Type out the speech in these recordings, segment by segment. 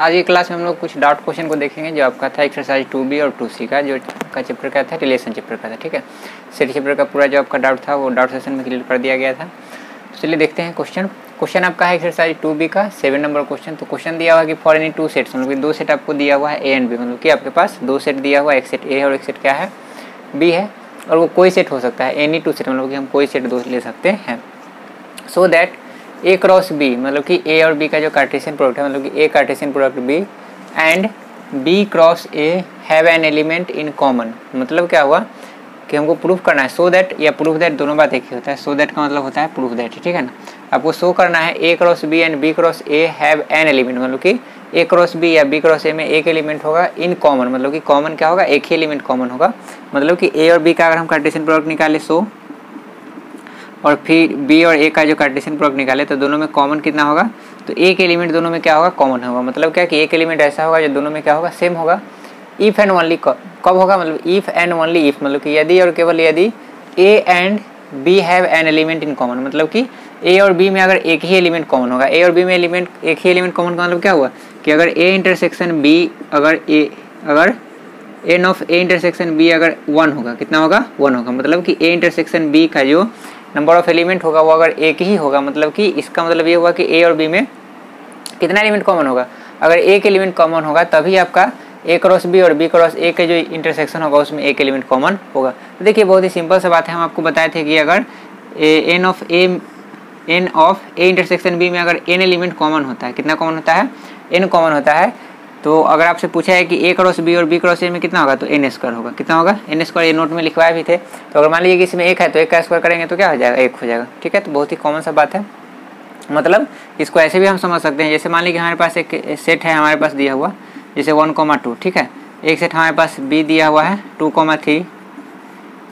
आज की क्लास में हम लोग कुछ डाउट क्वेश्चन को देखेंगे जो आपका था एक्सरसाइज 2B और 2C का, जो का चैप्टर का था रिलेशन चैप्टर का था। ठीक है, सेट चैप्टर का पूरा जो आपका डाउट था वो डाउट सेशन में क्लियर कर दिया गया था। तो चलिए देखते हैं क्वेश्चन आपका है एक्सरसाइज 2B का 7 नंबर क्वेश्चन। तो क्वेश्चन दिया हुआ कि फॉर एनी टू सेट्स, मतलब कि दो सेट आपको दिया हुआ है ए एंड बी, मतलब कि आपके पास दो सेट दिया हुआ है, एक सेट ए है और एक सेट क्या है बी है, और वो कोई सेट हो सकता है, एनी टू सेट मतलब कि हम कोई सेट दो ले सकते हैं। So that A cross B, मतलब कि ए और बी का जो कार्टेशियन प्रोडक्ट है, मतलब कि A Cartesian product B and B cross A have an element in common. मतलब क्या हुआ कि हमको प्रूफ करना है सो दैट या प्रूफ दैट, दोनों बात एक ही होता है। सो दैट का मतलब होता है प्रूफ दैट, ठीक है ना। आपको शो करना है A cross B and B cross A have an element, मतलब कि ए क्रॉस बी या बी क्रॉस ए में एक एलिमेंट होगा इन कॉमन, मतलब कि कॉमन क्या होगा, एक ही एलिमेंट कॉमन होगा। मतलब कि ए और बी का अगर हम कार्टेशियन प्रोडक्ट निकाले सो, और फिर बी और ए का जो कार्टेशियन प्रोडक्ट निकाले तो दोनों में कॉमन कितना होगा, तो एक एलिमेंट दोनों में क्या होगा, कॉमन होगा। मतलब क्या कि एक एलिमेंट ऐसा होगा जो दोनों में क्या होगा, सेम होगा। इफ़ एंड ओनली कब होगा, मतलब इफ़ एंड ओनली इफ़, मतलब कि यदि और केवल यदि A and B have an element in common, मतलब कि ए और बी में अगर एक ही एलिमेंट कॉमन होगा, ए और बी में एलिमेंट एक ही एलिमेंट कॉमन का मतलब क्या हुआ कि अगर ए इंटरसेक्शन बी अगर N of A intersection B अगर 1 होगा, कितना होगा, 1 होगा। मतलब कि ए इंटरसेक्शन बी का जो नंबर ऑफ एलिमेंट होगा वो अगर एक ही होगा, मतलब कि इसका मतलब ये हुआ कि ए और बी में कितना एलिमेंट कॉमन होगा, अगर एक एलिमेंट कॉमन होगा तभी आपका ए क्रॉस बी और बी क्रॉस ए के जो इंटरसेक्शन होगा उसमें एक एलिमेंट कॉमन होगा। तो देखिए बहुत ही सिंपल सा बात है, हम आपको बताए थे कि अगर N of A intersection B में अगर एन एलिमेंट कॉमन होता है, कितना कॉमन होता है, एन कॉमन होता है, तो अगर आपसे पूछा है कि ए क्रॉस बी और बी क्रॉस ए में कितना होगा, तो एन स्क्वायर होगा। कितना होगा, एन स्क्वायर, ये नोट में लिखवाए भी थे। तो अगर मान लीजिए कि इसमें एक है तो एक का स्क्वायर करेंगे तो क्या हो जाएगा, एक हो जाएगा। ठीक है, तो बहुत ही कॉमन सा बात है। मतलब इसको ऐसे भी हम समझ सकते हैं, जैसे मान लीजिए हमारे पास एक सेट है हमारे पास दिया हुआ, जैसे 1,2, ठीक है, एक सेट हमारे पास बी दिया हुआ है 2,3।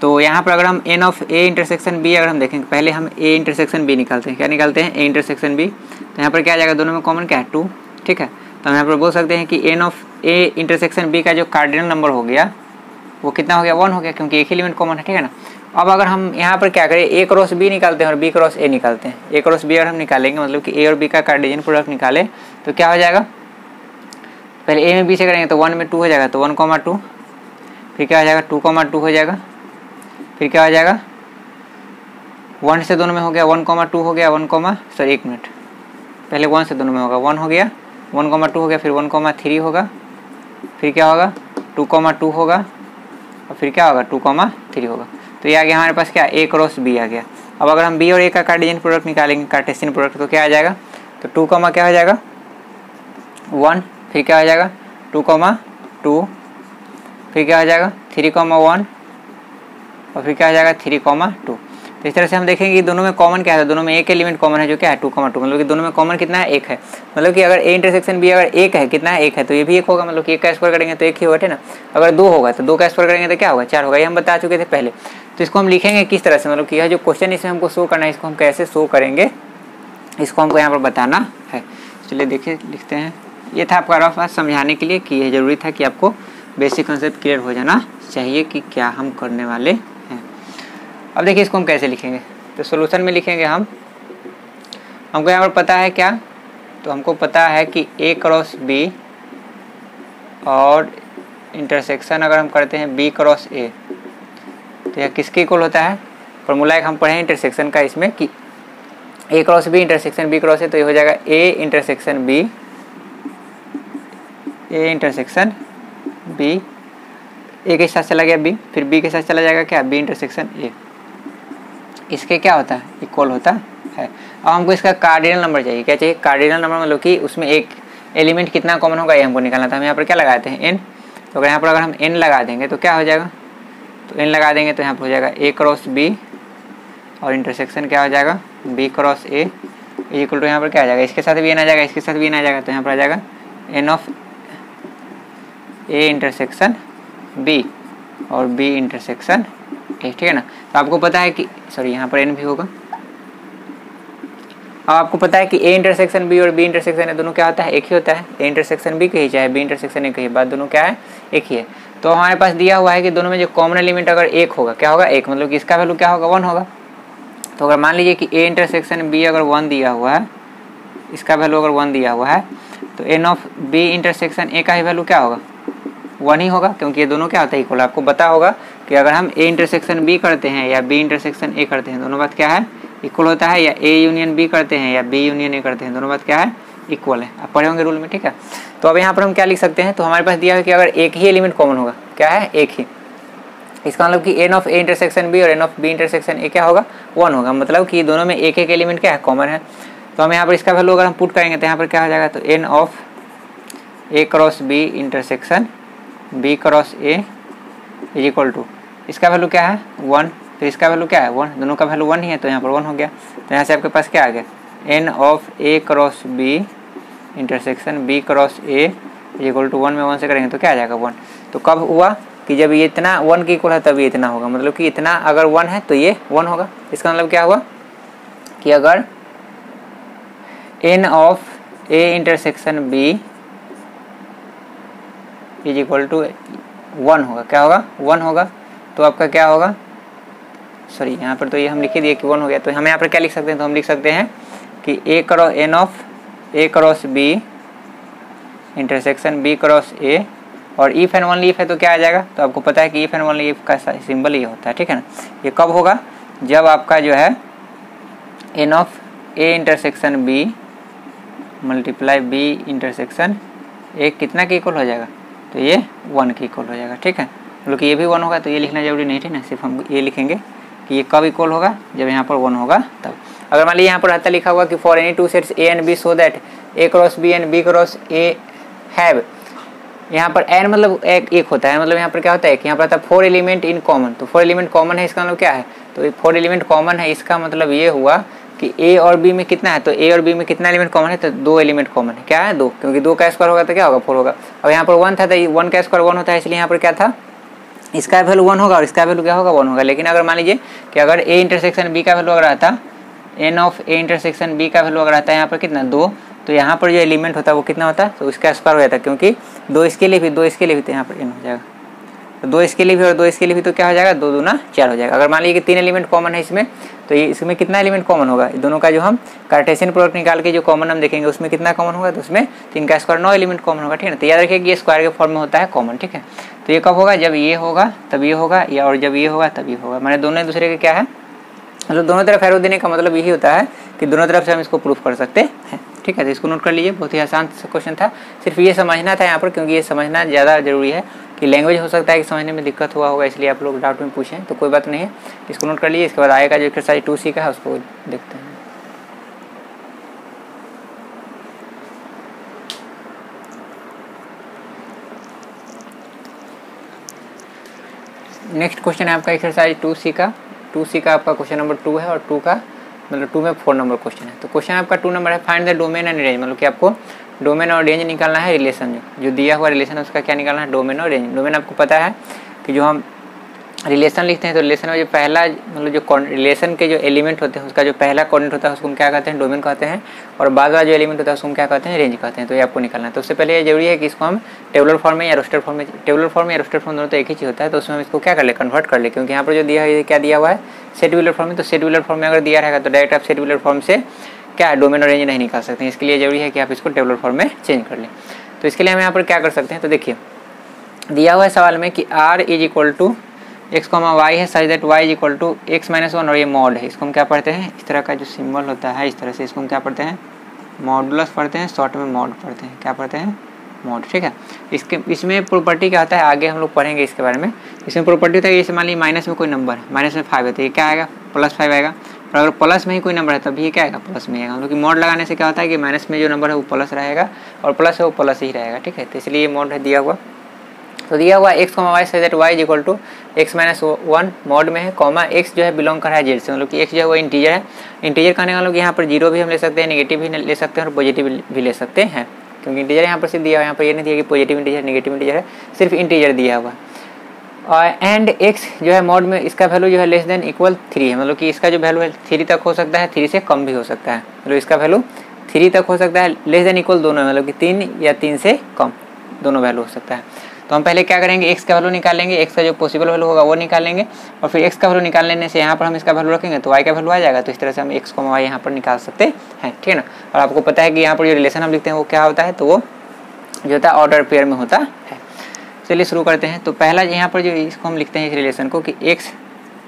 तो यहाँ पर अगर हम N of A intersection B अगर हम देखेंगे, पहले हम ए इंटरसेक्शन बी निकालते हैं। क्या निकालते हैं, ए इंटरसेक्शन बी। तो यहाँ पर क्या आ जाएगा, दोनों में कॉमन क्या है, 2। ठीक है, तो हम यहाँ पर बोल सकते हैं कि N of A intersection B का जो कार्डिनल नंबर हो गया वो कितना हो गया, 1 हो गया, क्योंकि एक ही एलिमेंट कॉमन है। ठीक है ना। अब अगर हम यहाँ पर क्या करें, ए क्रॉस बी निकालते हैं और बी क्रॉस ए निकालते हैं। ए क्रॉस बी अगर हम निकालेंगे, मतलब कि ए और बी का कार्टेशियन प्रोडक्ट निकाले तो क्या हो जाएगा, पहले ए में बी से करेंगे तो 1 में 2 हो जाएगा, तो 1,2, फिर क्या हो जाएगा 2,2 हो जाएगा, फिर क्या हो जाएगा 1 से दोनों में हो गया 1,2 हो गया, 1 मिनट, पहले 1 से दोनों में होगा 1 हो गया, 1,2 हो गया, फिर 1,3 होगा, फिर क्या होगा 2,2 होगा, और फिर क्या होगा 2,3 होगा। तो ये आ गया हमारे पास क्या, ए क्रॉस बी आ गया। अब अगर हम बी और ए का कार्टेशियन प्रोडक्ट निकालेंगे, कार्टेशियन प्रोडक्ट, तो क्या आ जाएगा, तो 2, क्या हो जाएगा 1, फिर क्या हो जाएगा 2,2, फिर क्या हो जाएगा 3,1, और फिर क्या हो जाएगा 3,2। तो इस तरह से हम देखेंगे कि दोनों में कॉमन क्या है, दोनों में एक एलिमेंट कॉमन है जो क्या है 2,2, मतलब कि दोनों में कॉमन कितना है, एक है। मतलब कि अगर ए इंटरसेक्शन बी अगर एक है, कितना है, एक है, तो ये भी एक होगा, मतलब कि एक का स्क्वायर करेंगे तो एक ही होगा, ठीक है ना। अगर 2 होगा तो 2 का स्क्वायर करेंगे तो क्या होगा, 4 होगा, ये हम बता चुके थे पहले। तो इसको हम लिखेंगे किस तरह से, मतलब कि यह जो क्वेश्चन इसमें हमको शो करना है, इसको हम कैसे शो करेंगे, इसको हमको यहाँ पर बताना है। चलिए देखिए लिखते हैं। ये था आपका रफ समझाने के लिए कि यह जरूरी था कि आपको बेसिक कंसेप्ट क्लियर हो जाना चाहिए कि क्या हम करने वाले हैं। अब देखिए इसको हम कैसे लिखेंगे, तो सॉल्यूशन में लिखेंगे हमको यहाँ पर पता है क्या, तो हमको पता है कि ए क्रॉस बी और इंटरसेक्शन अगर हम करते हैं बी क्रॉस ए, तो यह किसके इक्वल होता है, फॉर्मूला एक हम पढ़े इंटरसेक्शन का इसमें कि A cross B intersection B cross A, तो ये हो जाएगा A intersection B, A intersection B, A के साथ चला गया बी, फिर बी के साथ चला जाएगा क्या, बी इंटरसेक्शन ए, इसके क्या होता है, इक्वल होता है। अब हमको इसका कार्डिनल नंबर चाहिए। क्या चाहिए, कार्डिनल नंबर, मतलब कि उसमें एक एलिमेंट कितना कॉमन होगा ये हमको निकालना था। हम यहाँ पर क्या लगाते हैं, एन। तो अगर यहाँ पर अगर हम एन लगा देंगे तो क्या हो जाएगा, तो एन लगा देंगे तो यहाँ पर हो जाएगा ए क्रॉस बी और इंटरसेक्शन क्या हो जाएगा, B cross A equal to, यहाँ पर क्या आ जाएगा, इसके साथ भी एन आ जाएगा, इसके साथ भी एन आ जाएगा, तो यहाँ पर आ जाएगा N of A intersection B और बी इंटरसेक्शन ए। ठीक है ना। तो आपको पता है कि सॉरी यहाँ पर एन भी होगा। अब आपको पता है कि ए इंटरसेक्शन बी और बी इंटरसेक्शन ए दोनों क्या होता है, एक ही होता है। ए इंटरसेक्शन बी कही चाहे बी इंटरसेक्शन ए कही, बात दोनों क्या है, एक ही है। तो हमारे पास दिया हुआ है कि दोनों में जो कॉमन एलिमेंट अगर एक होगा, क्या होगा, एक, मतलब कि इसका वैल्यू क्या होगा, 1 होगा। तो अगर मान लीजिए कि ए इंटरसेक्शन बी अगर 1 दिया हुआ है, इसका वैल्यू अगर 1 दिया हुआ है, तो N of B intersection A का ही वैल्यू क्या होगा, 1 ही होगा, क्योंकि ये दोनों क्या होता है, इक्वल। आपको पता होगा कि अगर हम ए इंटरसेक्शन बी करते हैं या बी इंटरसेक्शन ए करते हैं, दोनों बात क्या है, इक्वल होता है। या ए यूनियन बी करते हैं या बी यूनियन ए करते हैं, दोनों बात क्या है, इक्वल है। आप पढ़े होंगे रूल में, ठीक है। तो अब यहाँ पर हम क्या लिख सकते हैं, तो हमारे पास दिया है कि अगर एक ही एलिमेंट कॉमन होगा, क्या है, एक ही, इसका मतलब कि N of A intersection B और n of B intersection A क्या होगा, 1 होगा, मतलब कि दोनों में एक एक एलिमेंट क्या है, कॉमन है। तो हम यहाँ पर इसका वैल्यू अगर हम पुट करेंगे तो यहाँ पर क्या हो जाएगा, तो N of A cross B intersection B cross A is equal to, इसका वैल्यू क्या है, 1, फिर इसका वैल्यू क्या है, 1, दोनों का वैल्यू 1 ही है, तो यहाँ पर 1 हो गया। तो यहाँ से आपके पास क्या आ गया, N of A cross B intersection B cross A is equal to 1 में 1 से करेंगे तो क्या आ जाएगा, 1। तो कब हुआ कि जब ये इतना 1 के इक्वल है तब ये इतना होगा, मतलब कि इतना अगर 1 है तो ये 1 होगा। इसका मतलब क्या हुआ कि अगर N of A intersection B is equal to 1 होगा, क्या होगा, 1 होगा, तो आपका क्या होगा, सॉरी यहाँ पर तो ये हम लिख ही दिए कि 1 हो गया। तो हम यहाँ पर क्या लिख सकते हैं, तो हम लिख सकते हैं कि N of A cross B intersection B cross A, और इफ एंड ओनली इफ है तो क्या आ जाएगा, तो आपको पता है कि इफ एंड ओनली इफ का सिंबल ये होता है, ठीक है ना। ये कब होगा, जब आपका जो है N of A intersection B multiply B intersection A कितना के इक्वल हो जाएगा, तो ये 1 के इक्वल हो जाएगा, ठीक है। मतलब कि ये भी 1 होगा, तो ये लिखना जरूरी नहीं, ठीक ना, सिर्फ हम ये लिखेंगे कि ये कब इक्वल होगा, जब यहाँ पर 1 होगा तब। अगर मान लीजिए यहाँ पर रहता लिखा हुआ कि for any two sets A and B so that A cross B and B cross A have, यहाँ पर एन मतलब एक होता है, मतलब यहाँ पर क्या होता है कि यहाँ पर आता है 4 एलिमेंट इन कॉमन, तो 4 एलिमेंट कॉमन है, इसका मतलब क्या है, तो 4 एलिमेंट कॉमन है, इसका मतलब ये हुआ कि ए और बी में कितना है, तो ए और बी में कितना एलिमेंट कॉमन है, तो 2 एलिमेंट कॉमन है, क्या है, 2, क्योंकि 2 का स्क्वायर होगा तो क्या होगा, 4 होगा। अब यहाँ पर 1 था तो 1 का स्क्वायर 1 होता है, इसलिए यहाँ पर क्या था, इसका वैल्यू 1 होगा और इसका वैल्यू क्या होगा, 1 होगा। लेकिन अगर मान लीजिए कि अगर ए इंटरसेक्शन बी का वैल्यू अगर आता, N of A intersection B का वैल्यू अगर आता है यहाँ पर कितना, 2, तो यहाँ पर जो एलिमेंट होता है वो कितना होता है, तो इसका स्क्वायर हो जाता है, क्योंकि 2 इसके लिए भी 2 इसके लिए भी, तो यहाँ पर एन हो जाएगा, तो 2 इसके लिए भी और 2 इसके लिए भी, तो क्या हो जाएगा, 2 दूना 4 हो जाएगा। अगर मान लीजिए कि 3 एलिमेंट कॉमन है इसमें, तो ये इसमें कितना एलिमेंट कॉमन होगा, दोनों का जो हम कार्टेशियन प्रोडक्ट निकाल के जो कॉमन हम देखेंगे उसमें कितना कॉमन होगा, तो उसमें 3 का स्क्वायर 9 एलिमेंट कॉमन होगा, ठीक है ना। तो याद रखिए कि ये स्क्वायर के फॉर्म में होता है कॉमन, ठीक है। तो ये कब होगा, जब ये होगा तब ये होगा, या और जब ये होगा तब ये होगा, मैंने दोनों एक दूसरे के क्या है, मतलब दोनों तरफ एरो देने का मतलब यही होता है कि दोनों तरफ से हम इसको प्रूफ कर सकते हैं, ठीक है। तो इसको नोट कर लीजिए, बहुत ही आसान क्वेश्चन था, सिर्फ ये समझना था यहाँ पर, क्योंकि ये समझना ज़्यादा जरूरी है कि लैंग्वेज हो सकता है कि समझने में दिक्कत हुआ होगा, इसलिए आप लोग डाउट में पूछें, तो कोई बात नहीं है, इसको नोट कर लीजिए। इसके बाद आएगा जो एक्सरसाइज 2C का है उसको देखते हैं। नेक्स्ट क्वेश्चन है आपका एक्सरसाइज 2C का। 2C का आपका क्वेश्चन नंबर 2 है, और 2 का मतलब 2 में 4 नंबर क्वेश्चन है। तो क्वेश्चन आपका 2 नंबर है, find the domain and range, मतलब कि आपको डोमेन और रेंज निकालना है, रिलेशन जो दिया हुआ रिलेशन है उसका क्या निकालना है, डोमेन और रेंज। डोमेन आपको पता है कि जो हम रिलेशन लिखते हैं तो रिलेशन में जो पहला मतलब जो रिलेशन के जो एलिमेंट होते हैं उसका जो पहला कोऑर्डिनेट होता है उसको हम क्या कहते हैं, डोमेन कहते हैं, और बाद वाला जो एलिमेंट होता है उसको हम क्या कहते हैं, रेंज कहते हैं। तो ये आपको निकालना है। तो उससे पहले ये जरूरी है कि इसको हम टेबुलर फॉर्म में या रोस्टर फॉर्म में, टेबुलर फॉर्म या रोस्टर फॉर्म दोनों तो एक ही चीज़ होता है, तो उसमें हम इसको क्या कर ले, कन्वर्ट कर ले, क्योंकि यहाँ पर जो दिया है क्या दिया हुआ है, शेड्यूलर फॉर्म में। तो शेड्यूलर फॉर्म में अगर दिया रहेगा तो डायरेक्ट आप शेड्यूलर फॉर्म से क्या डोमेन और रेंज नहीं निकाल सकते हैं, इसके लिए जरूरी है कि आप इसको टेबुलर फॉर्म में चेंज कर लें। तो इसके लिए हम यहाँ पर क्या कर सकते हैं, तो देखिए दिया हुआ है सवाल में कि r is equal to x, y है, such that y is equal to x-1, और ये मॉड है। इसको हम क्या पढ़ते हैं, इस तरह का जो सिंबल होता है इस तरह से, इसको हम क्या पढ़ते हैं, मॉडुलस पढ़ते हैं, शॉर्ट में मॉड पढ़ते हैं, क्या पढ़ते हैं, मॉड, ठीक है। इसमें प्रॉपर्टी क्या होता है, आगे हम लोग पढ़ेंगे इसके बारे में। इसमें प्रॉपर्टी होता है जैसे मान लीजिए माइनस में कोई नंबर है, माइनस में 5 है तो ये क्या आएगा, +5 आएगा, और अगर प्लस में ही कोई नंबर है तब ये क्या आएगा, प्लस में आएगा। क्योंकि मॉड लगाने से क्या होता है कि माइनस में जो नंबर है वो प्लस रहेगा और प्लस है वो प्लस ही रहेगा, ठीक है। तो इसलिए ये मॉड है दिया हुआ। तो दिया हुआ x, y such that y is equal to x-1 mod में है, कॉमा x जो है बिलोंग कर रहा है जेड से, मतलब कि x जो है वो इंटीजर है। इंटीजर कहने का मतलब यहाँ पर 0 भी हम ले सकते हैं, नेगेटिव भी ले सकते हैं और पॉजिटिव भी ले सकते हैं, क्योंकि इंटीजर यहाँ पर सिर्फ दिया हुआ है, यहाँ पर ये नहीं दिया कि पॉजिटिव इंटीजर नेगेटिव इंटीजर है, सिर्फ इंटीजर दिया हुआ। और एंड x जो है मॉड में इसका वैल्यू जो है लेस देन इक्वल 3 है, मतलब कि इसका जो वैल्यू है 3 तक हो सकता है, 3 से कम भी हो सकता है, मतलब इसका वैल्यू 3 तक हो सकता है, लेस देन इक्वल दोनों, मतलब कि 3 या 3 से कम दोनों वैल्यू हो सकता है। तो हम पहले क्या करेंगे, x का वैल्यू निकालेंगे, x का जो पॉसिबल वैल्यू होगा वो निकालेंगे, और फिर x का वैल्यू निकाल लेने से यहाँ पर हम इसका वैल्यू रखेंगे तो y का वैल्यू आ जाएगा। तो इस तरह से हम x y यहाँ पर निकाल सकते हैं, ठीक है ना। और आपको पता है कि यहाँ पर जो रिलेशन हम लिखते हैं वो क्या होता है, तो वो जो होता है ऑर्डर पेयर में होता है। चलिए शुरू करते हैं। तो पहला यहाँ पर जो इसको हम लिखते हैं इस रिलेशन को कि x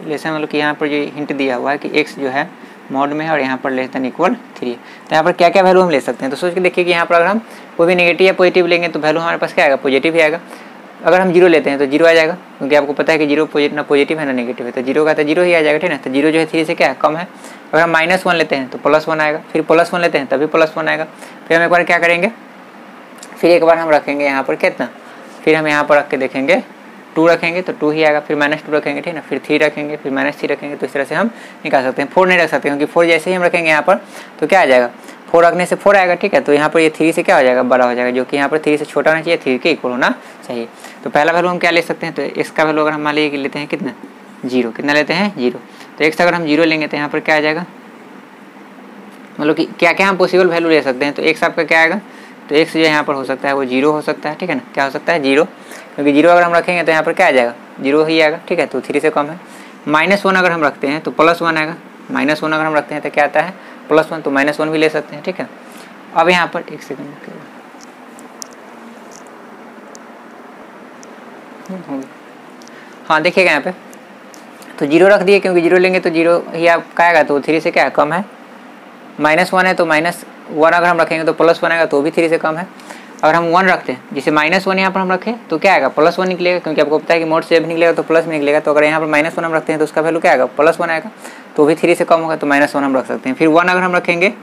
रिलेशन मतलब कि यहाँ पर जो हिंट दिया हुआ है कि x जो है मॉड में है और यहाँ पर लेस देन इक्वल 3 है। तो यहाँ पर क्या क्या वैल्यू हम ले सकते हैं, तो सोच के देखिए कि यहाँ पर अगर हम कोई भी नेगेटिव या पॉजिटिव लेंगे तो वैल्यू हमारे पास क्या आएगा, पॉजिटिव ही आएगा। अगर हम जीरो लेते हैं तो जीरो आ जाएगा, क्योंकि आपको पता है कि जीरो ना पॉजिटिव है ना नेगेटिव है, तो जीरो का तो जीरो ही आ जाएगा, ठीक है ना। तो जीरो जो है 3 से क्या है, कम है। अगर हम -1 लेते हैं तो +1 आएगा, फिर +1 लेते हैं तभी +1 आएगा। फिर हम एक बार क्या करेंगे, फिर एक बार हम रखेंगे यहाँ पर कितना, फिर हम यहाँ पर रख के देखेंगे 2 रखेंगे तो 2 ही आएगा, फिर -2 रखेंगे, ठीक है ना, फिर 3 रखेंगे, फिर -3 रखेंगे। तो इस तरह से हम निकाल सकते हैं। 4 नहीं रख सकते क्योंकि 4 जैसे ही हम रखेंगे यहाँ पर तो क्या आ जाएगा, 4 रखने से 4 आएगा, ठीक है। तो यहाँ पर ये 3 से क्या हो जाएगा, बड़ा हो जाएगा, जो कि यहाँ पर 3 से छोटा होना चाहिए, 3 के इक्वल होना चाहिए। तो पहला वैल्यू हम क्या ले सकते हैं, तो इसका वैल्यू अगर हम मान लीजिए लेते हैं कितना, 0, कितना लेते हैं 0। तो x अगर हम 0 लेंगे तो यहाँ पर क्या आ जाएगा, मतलब कि क्या क्या हम पॉसिबल वैल्यू ले सकते हैं। तो x आपका क्या आएगा, तो x जो यहाँ पर हो सकता है वो 0 हो सकता है, ठीक है ना। क्या हो सकता है, 0, क्योंकि 0 अगर हम रखेंगे तो यहाँ पर क्या आ जाएगा, 0 ही आएगा, ठीक है। तो 3 से कम है। -1 अगर हम रखते हैं तो +1 आएगा, -1 अगर हम रखते हैं तो क्या आता है +1, तो -1 भी ले सकते हैं, ठीक है। अब यहाँ पर एक सेकंड, हाँ देखिएगा यहाँ पे तो 0 रख दिए, क्योंकि 0 लेंगे तो 0 ही आपका आएगा, तो 3 से क्या है, कम है। -1 है तो -1 अगर हम रखेंगे तो +1 आएगा, तो भी 3 से कम है। अगर हम 1 रखते हैं, जैसे -1 यहाँ पर हम रखें तो क्या आएगा, +1 निकलेगा, क्योंकि आपको पता है कि मोड से जब निकलेगा तो प्लस में निकलेगा। तो अगर यहाँ पर -1 हम रखते हैं तो उसका वैल्यू क्या आएगा, +1 आएगा, तो भी 3 से कम होगा, तो -1 हम रख सकते हैं। फिर 1 अगर हम रखेंगे,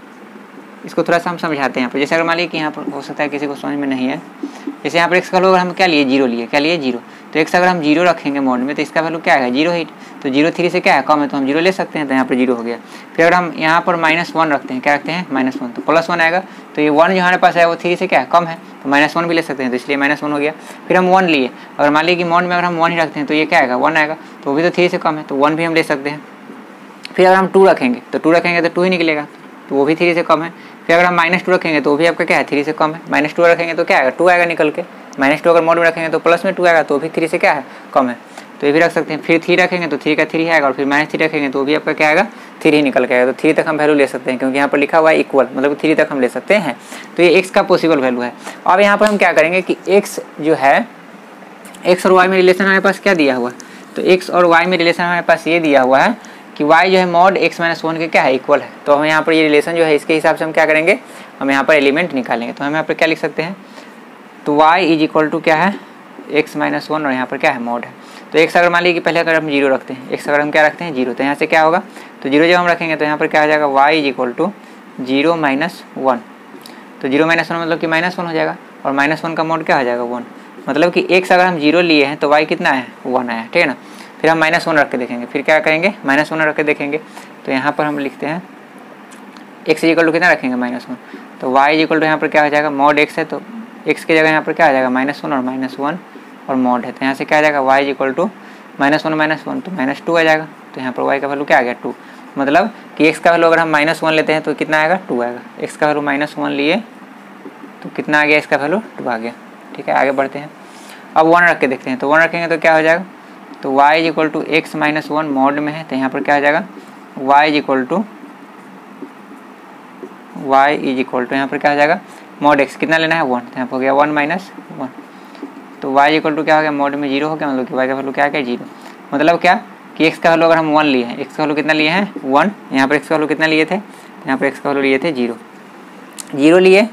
इसको थोड़ा सा हम समझाते हैं यहाँ पर। जैसे अगर मान लीजिए कि यहाँ पर हो सकता है किसी को समझ में नहीं है, जैसे यहाँ पर x का वैल्यू अगर हम क्या लिए, 0 लिए, क्या लिए 0, तो x अगर हम 0 रखेंगे मोड में तो इसका वैल्यू क्या आएगा, 0 ही। तो 0 3 से क्या है, कम है, तो हम 0 ले सकते हैं, तो यहाँ पर 0 हो गया। फिर अगर हम यहाँ पर -1 रखते हैं, क्या रखते हैं -1, तो +1 आएगा, तो ये 1 जो हमारे पास है वो 3 से क्या है, कम है, तो -1 भी ले सकते हैं, तो इसलिए -1 हो गया। फिर हम 1 लिए, अगर मान लीजिए कि मोड में अगर हम 1 ही रखते हैं तो ये क्या आएगा, 1 आएगा, तो वो भी तो 3 से कम है, तो 1 भी हम ले सकते हैं। फिर अगर हम 2 रखेंगे तो 2 रखेंगे तो 2 ही निकलेगा, तो वो भी 3 से कम है। फिर अगर हम -2 रखेंगे तो वो भी आपका क्या है, 3 से कम है। -2 रखेंगे तो क्या आएगा, 2 आएगा निकल के। -2 अगर मोड में रखेंगे तो प्लस में 2 आएगा, तो भी 3 से क्या है, कम है, तो ये भी रख सकते हैं। फिर 3 रखेंगे तो 3 का 3 आएगा, और फिर -3 रखेंगे तो भी आपका क्या आएगा, 3 ही निकल के आएगा। तो 3 तक हम वैल्यू ले सकते हैं, क्योंकि यहाँ पर लिखा हुआ है इक्वल, मतलब 3 तक हम ले सकते हैं। तो ये x का पॉसिबल वैल्यू है। अब यहाँ पर हम क्या करेंगे कि x जो है, x और y में रिलेशन हमारे पास क्या दिया हुआ है, तो x और y में रिलेशन हमारे पास ये दिया हुआ है कि y जो है मॉड x - 1 के क्या है, इक्वल है। तो हम यहाँ पर ये रिलेशन जो है इसके हिसाब से हम क्या करेंगे, हम यहाँ पर एलिमेंट निकालेंगे। तो हम यहाँ पर क्या लिख सकते हैं, तो y इज इक्वल टू क्या है, x - 1, और यहाँ पर क्या है, मॉड है। तो x अगर मान लीजिए कि पहले अगर हम 0 रखते हैं, x अगर हम क्या रखते हैं 0, तो यहाँ से क्या होगा, तो 0 जब हम रखेंगे तो यहाँ पर क्या हो जाएगा, y इज इक्वल टू 0 - 1। तो 0 - 1 मतलब कि -1 हो जाएगा, और -1 का मॉड क्या हो जाएगा, 1। मतलब कि x अगर हम 0 लिए हैं तो y कितना है, 1 आया, ठीक है ना। फिर हम -1 रख के देखेंगे, फिर क्या करेंगे, -1 रख के देखेंगे। तो यहाँ पर हम लिखते हैं x इक्वल टू कितना रखेंगे, -1, तो y इक्वल टू यहाँ पर क्या हो जाएगा, मॉड x है, तो x की जगह यहाँ पर क्या आ जाएगा, -1 और -1 और मॉड है, तो यहाँ से क्या आ जाएगा, y इक्वल टू -1 -1 तो -2 आ जाएगा। तो यहाँ पर y का वैल्यू क्या आ गया, 2। मतलब कि x का वैल्यू अगर हम -1 लेते हैं तो कितना आएगा, 2 आएगा। x का वैल्यू -1 लिए तो कितना आ गया, इसका वैल्यू 2 आ गया, ठीक है। आगे बढ़ते हैं। अब 1 रख के देखते हैं, तो 1 रखेंगे तो क्या हो जाएगा, तो y equal to x - 1 mod में है, तो यहाँ पर क्या आ जाएगा, y इक्वल टू यहाँ पर क्या हो जाएगा, मॉड x कितना लेना है, 1, तो यहाँ पर हो गया 1 - 1। तो y इक्वल टू क्या हो गया, मॉड में 0 हो गया, मतलब कि y का वैल्यू क्या आ गया, 0। मतलब क्या कि x का वैल्यू अगर हम 1 लिए हैं, x का वैल्यू कितना लिए हैं, 1, यहाँ पर x का वैल्यू कितना लिए थे, यहाँ पर x का वैल्यू लिए थे 0 लिए,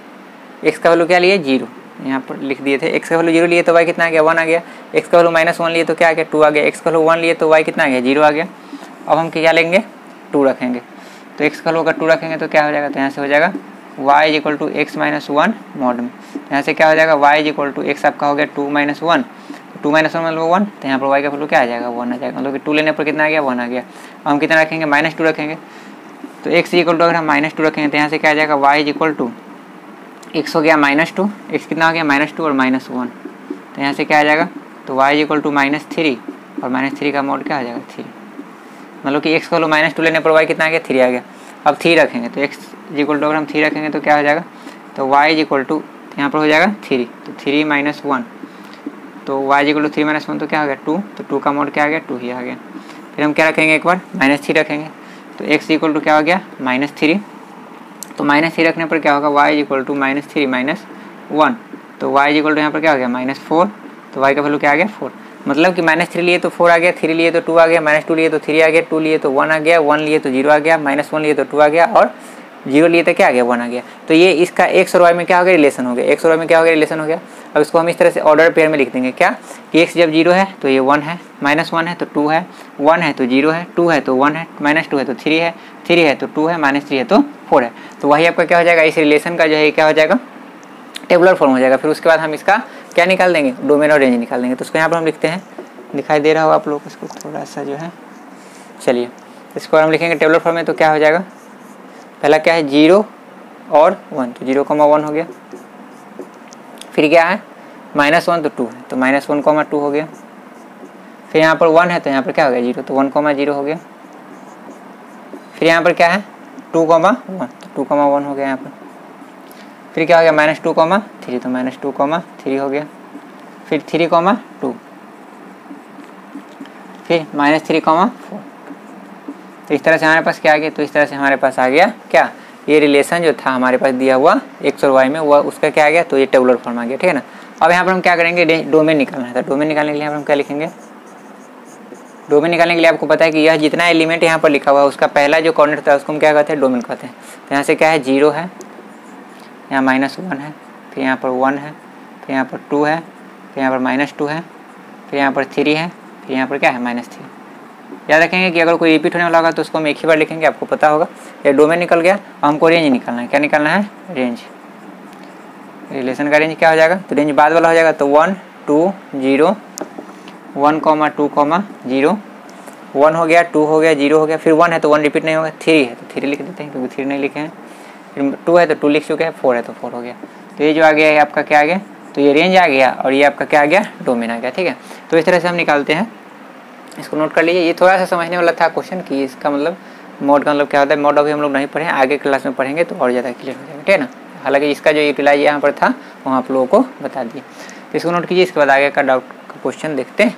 x का वैल्यू क्या लिए, 0, यहाँ पर लिख दिए थे। x का वैल्यू 0 लिए तो y कितना आ गया, 1 आ गया। x का वैल्यू -1 लिए तो क्या आ गया, 2 आ गया। x का वैल्यू 1 लिए तो y कितना आ गया, 0 आ गया। अब हम क्या लेंगे, 2 रखेंगे, तो x का वैल्यू अगर 2 रखेंगे तो क्या हो जाएगा, तो यहाँ से हो जाएगा y equal to x - 1 mod में, यहाँ से क्या हो जाएगा, y इक्वल टू x आपका हो गया 2 - 1, 2 - 1 मतलब 1, तो यहाँ पर y का वैल्यू क्या आ जाएगा, 1 आ जाएगा, मतलब कि 2 लेने पर कितना आ गया, 1 आ गया। अब हम कितना रखेंगे, -2 रखेंगे, तो x इक्वल टू अगर हम -2 रखेंगे तो यहाँ से क्या आ जाएगा, y इक्वल टू x हो गया -2, x कितना हो गया, -2 और -1, तो यहाँ से क्या आ जाएगा, तो y इक्वल टू -3, और -3 का मोड क्या आ जाएगा, 3। मतलब कि x का वैल्यू -2 लेने पर y कितना आ गया, 3 आ गया। अब 3 रखेंगे तो x इक्वल टू अगर हम 3 रखेंगे तो क्या हो जाएगा, तो y इक्वल टू यहाँ पर हो जाएगा 3, तो 3 - 1, तो y इक्वल टू 3 माइनस 1 तो क्या हो गया 2, तो 2 का मोड क्या आ गया 2 ही आ गया। फिर हम क्या रखेंगे एक बार -3 रखेंगे, तो x इक्वल टू क्या हो गया -3, तो -3 रखने पर क्या होगा y इक्वल टू -3 माइनस 1, तो y इक्वल टू यहाँ पर क्या हो गया -4, तो y का वैल्यू क्या आ गया 4। मतलब कि -3 लिए तो 4 आ गया, 3 लिए तो 2 आ गया, -2 लिए तो 3 आ गया, 2 लिए तो 1 आ गया, 1 लिए तो 0 आ गया, -1 लिए तो 2 आ गया और 0 लिए तो क्या आ गया 1 आ गया। तो ये इसका x और y में क्या हो गया रिलेशन हो गया, x और y में क्या हो गया रिलेशन हो गया। अब इसको हम इस तरह से ऑर्डर पेयर में लिख देंगे क्या कि x जब 0 है तो ये 1 है, -1 है तो 2 है, 1 है तो 0 है, 2 है तो 1 है, -2 है तो 3 है, 3 है तो 2 है, -3 है तो 4 है। तो वही आपका क्या हो जाएगा इस रिलेशन का जो है क्या हो जाएगा टेबुलर फॉर्म हो जाएगा। फिर उसके बाद हम इसका क्या निकाल देंगे डोमेन और रेंज निकाल देंगे। तो उसको यहाँ पर हम लिखते हैं, दिखाई दे रहा हो आप लोग को इसको थोड़ा सा जो है, चलिए इसको हम लिखेंगे टेबुलर फॉर्म में। तो क्या हो जाएगा पहला क्या है 0 और 1, तो 0,1 हो गया। फिर क्या है -1 तो 2 है, तो -1,2 हो गया। फिर यहाँ पर 1 है तो यहाँ पर क्या हो गया 0, तो 1,0 हो गया। फिर यहाँ पर क्या है 2,1, तो 2,1 हो गया यहाँ पर। फिर क्या हो गया -2,3, तो -2,3 हो गया। फिर 3,2, फिर -3,4। तो इस तरह से हमारे पास क्या आ गया, तो इस तरह से हमारे पास आ गया क्या ये रिलेशन जो था हमारे पास दिया हुआ x और y में वह उसका क्या आ गया, तो ये टेबुलर फॉर्म आ गया, ठीक है ना। अब यहाँ पर हम क्या करेंगे डोमेन निकालना है। तो डोमेन निकालने के लिए हम क्या लिखेंगे, डोमेन निकालने के लिए आपको पता है कि यह जितना एलिमेंट यहाँ पर लिखा हुआ है उसका पहला जो कोऑर्डिनेट था उसको हम क्या कहते हैं डोमेन कहते हैं। तो यहाँ से क्या है 0 है, यहाँ -1 है, फिर यहाँ पर 1 है, फिर यहाँ पर 2 है, फिर यहाँ पर -2 है, फिर यहाँ पर 3 है, फिर यहाँ पर क्या है -3। याद रखेंगे कि अगर कोई रिपीट होने वाला होगा तो उसको हम एक ही बार लिखेंगे, आपको पता होगा। ये डोमेन निकल गया, हमको रेंज निकालना है। क्या निकालना है रेंज, रिलेशन का रेंज क्या हो जाएगा, तो रेंज बाद वाला हो जाएगा। तो 1 2 0 1, 2, 0, 1 हो गया, 2 हो गया, 0 हो गया, फिर 1 है तो 1 रिपीट नहीं होगा, 3 है तो 3 लिख देते हैं क्योंकि 3 नहीं लिखे हैं। फिर 2 है तो 2 लिख चुके हैं, 4 है तो 4 हो गया। तो ये जो आ गया है आपका क्या आ गया, तो ये रेंज आ गया और ये आपका क्या आ गया डोमेन आ गया, ठीक है। तो इस तरह से हम निकालते हैं, इसको नोट कर लीजिए। ये थोड़ा सा समझने वाला था क्वेश्चन कि इसका मतलब मोड का मतलब क्या होता है। मोड अभी हम लोग नहीं पढ़े, आगे क्लास में पढ़ेंगे तो और ज़्यादा क्लियर हो जाएगा, ठीक है ना। हालांकि इसका जो यूटिलाइज यहाँ पर था वो आप लोगों को बता दिए। तो इसको नोट कीजिए, इसके बाद आगे का डाउट का क्वेश्चन देखते हैं।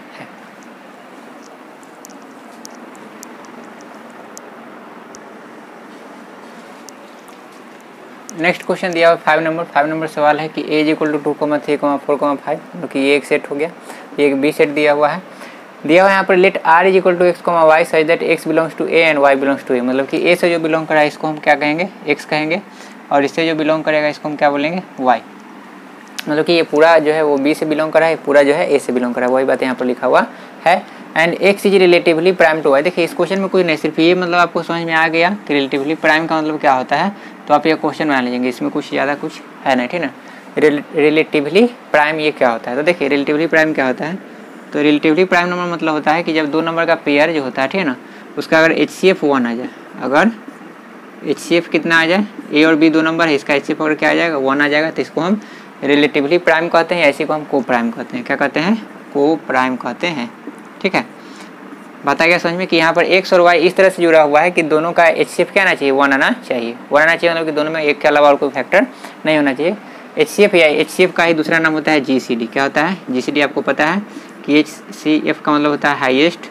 नेक्स्ट क्वेश्चन दिया हुआ 5 नंबर सवाल है कि a इक्वल टू 2, 3, 4, 5, मतलब कि ये एक सेट हो गया, ये एक बी सेट दिया हुआ है। दिया हुआ है यहाँ पर let r equal to x, y such that x belongs to a and y belongs to a, मतलब कि a से जो बिलोंग करा है इसको हम क्या कहेंगे x कहेंगे, और इससे जो बिलोंग करेगा इसको हम क्या बोलेंगे y। मतलब कि ये पूरा जो है वो b से बिलोंग करा है, पूरा जो है a से बिलोंग करा है, वही बात यहाँ पर लिखा हुआ है। And x is relatively prime to y। देखिए इस क्वेश्चन में कुछ नहीं, सिर्फ ये मतलब आपको समझ में आ गया कि रिलेटिवली प्राइम का मतलब क्या होता है, तो आप ये क्वेश्चन बना लीजिएंगे, इसमें कुछ ज़्यादा कुछ है नहीं, ठीक है ना। रिलेटिवली प्राइम ये क्या होता है, तो देखिए रिलेटिवली प्राइम क्या होता है, तो रिलेटिवली प्राइम नंबर मतलब होता है कि जब दो नंबर का पेयर जो होता है, ठीक है ना, उसका अगर HCF 1 आ जाए, अगर HCF कितना आ जाए, a और b दो नंबर है, इसका HCF अगर क्या आ जाएगा 1 आ जाएगा, तो इसको हम रिलेटिवली प्राइम कहते हैं, ऐसे को हम को प्राइम कहते हैं। क्या कहते हैं, को प्राइम कहते हैं, ठीक है। बता गया समझ में कि यहाँ पर x और y इस तरह से जुड़ा हुआ है कि दोनों का HCF क्या आना चाहिए 1 आना चाहिए, 1 आना चाहिए, मतलब कि दोनों में एक के अलावा और कोई फैक्टर नहीं होना चाहिए। HCF या HCF का ही दूसरा नाम होता है GCD। क्या होता है GCD, आपको पता है कि HCF का मतलब होता है हाईएस्ट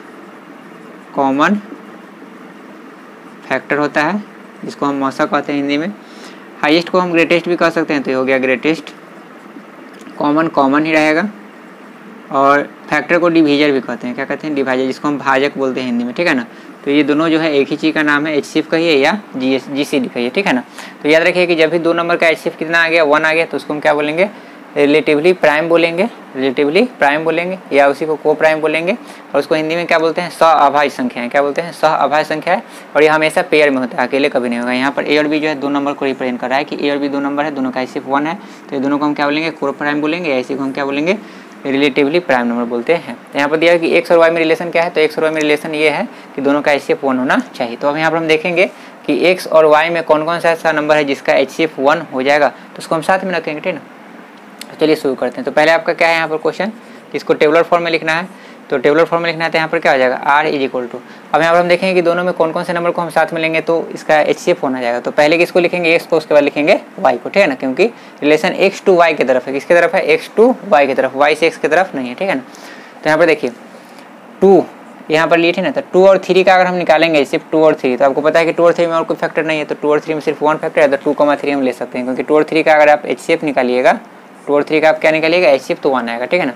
कॉमन फैक्टर होता है, जिसको हम मौसा कहते हैं हिंदी में। हाईएस्ट को हम ग्रेटेस्ट भी कह सकते हैं, तो ये हो गया ग्रेटेस्ट। कॉमन ही रहेगा, और फैक्टर को डिवीजर भी कहते हैं। क्या कहते हैं डिवाइजर, जिसको हम भाजक बोलते हैं हिंदी में, ठीक है ना। तो ये दोनों जो है एक ही चीज़ का नाम है, HCF कहिए या GCD कहिए, ठीक है ना। तो याद रखिए कि जब भी दो नंबर का HCF कितना आ गया 1 आ गया, तो उसको हम क्या बोलेंगे रिलेटिवली प्राइम बोलेंगे, रिलेटिवली प्राइम बोलेंगे, या उसी को को प्राइम बोलेंगे। और उसको हिंदी में क्या बोलते हैं सहअभाज्य संख्या है। क्या बोलते हैं सहअभाज्य संख्या है, और ये हमेशा पेयर में होता है, अकेले कभी नहीं होगा। यहाँ पर a और b जो है दो नंबर को रिप्रेजेंट कर रहा है कि a और b दो नंबर है, दोनों का HCF 1 है, तो ये दोनों को हम क्या बोलेंगे को प्राइम बोलेंगे, या इसी को हम क्या बोलेंगे रिलेटिवली प्राइम नंबर बोलते हैं। यहाँ पर दिया है कि x और y में रिलेशन क्या है, तो x और y में रिलेशन ये है कि दोनों का HCF 1 होना चाहिए। तो अब यहाँ पर हम देखेंगे कि x और y में कौन कौन सा ऐसा नंबर है जिसका HCF 1 हो जाएगा, तो उसको हम साथ में रखेंगे, ठीक है ना। चलिए शुरू करते हैं। तो पहले आपका क्या है यहाँ पर क्वेश्चन, इसको टेबुलर फॉर्म में लिखना है तो टेबुलर फॉर्म में लिखना है तो यहाँ पर क्या हो जाएगा R इज इक्वल टू, अब यहाँ पर हम देखेंगे कि दोनों में कौन कौन से नंबर को हम साथ में लेंगे तो इसका HCF होना जाएगा। तो पहले किसको लिखेंगे x को, उसके बाद लिखेंगे y को, ठीक है ना, क्योंकि रिलेशन x टू y की तरफ है। किसकी तरफ है? x टू y की तरफ, y से x की तरफ नहीं है, ठीक है ना। तो यहाँ पर देखिए 2 यहाँ पर लिए थे ना, तो 2 और 3 का अगर हम निकालेंगे सिर्फ 2 और 3, तो आपको पता है कि 2 और 3 में और कोई फैक्टर नहीं है, तो 2 और 3 में सिर्फ 1 फैक्टर है, तो 2,3 हम ले सकते हैं, क्योंकि 2 और 3 का अगर आप HCF निकालिएगा, 2 और 3 का आप क्या निकालिएगा HCF, तो 1 आएगा, ठीक है ना।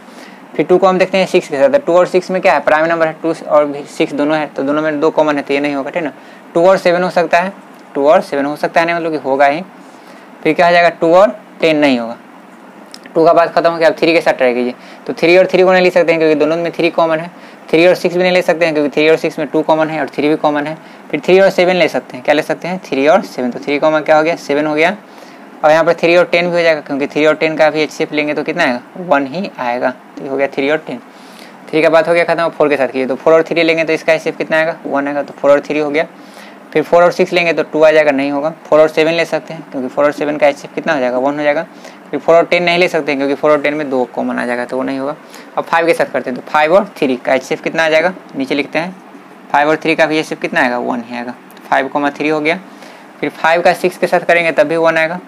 फिर 2 को हम देखते हैं 6 के साथ, 2 और 6 में क्या है? प्राइम नंबर है, 2 और 6 दोनों है, तो दोनों में 2 कॉमन है, तो ये नहीं होगा, ठीक है ना। 2 और 7 हो सकता है, 2 और 7 हो सकता है, नहीं मतलब कि होगा ही। फिर क्या हो जाएगा? 2 और 10 नहीं होगा, 2 का बात खत्म हो गया, अब 3 के साथ ट्राई कीजिए, तो 3 और 3 को नहीं ले सकते हैं क्योंकि दोनों में 3 कॉमन है। 3 और 6 भी नहीं ले सकते हैं क्योंकि 3 और 6 में 2 कॉमन है और 3 भी कॉमन है। फिर 3 और 7 ले सकते हैं, क्या ले सकते हैं? 3 और 7, तो 3 कॉमन क्या हो गया? 7 हो गया। और यहाँ पर 3 और 10 भी हो जाएगा, क्योंकि 3 और 10 का भी HCF लेंगे तो कितना आएगा? 1 ही आएगा, तो हो गया 3 और 10। 3 का बात हो गया खत्म, 4 के साथ कीजिए, तो 4 और 3 लेंगे तो इसका HCF कितना आएगा? 1 आएगा, तो 4 और 3 हो गया। फिर 4 और 6 लेंगे तो 2 आ जाएगा, नहीं होगा। 4 और 7 ले सकते हैं क्योंकि 4 और 7 का HCF कितना हो जाएगा? 1 हो जाएगा। फिर 4 और 10 नहीं ले सकते हैं क्योंकि 4 और 10 में 2 कॉमन आ जाएगा, तो वो नहीं होगा। अब 5 के साथ करते हैं, तो 5 और 3 का HCF कितना आ जाएगा? नीचे लिखते हैं, 5 और 3 का भी HCF कितना आएगा? 1 ही आएगा, तो 5,3 हो गया। फिर 5 का 6 के साथ करेंगे तब भी 1 आएगा,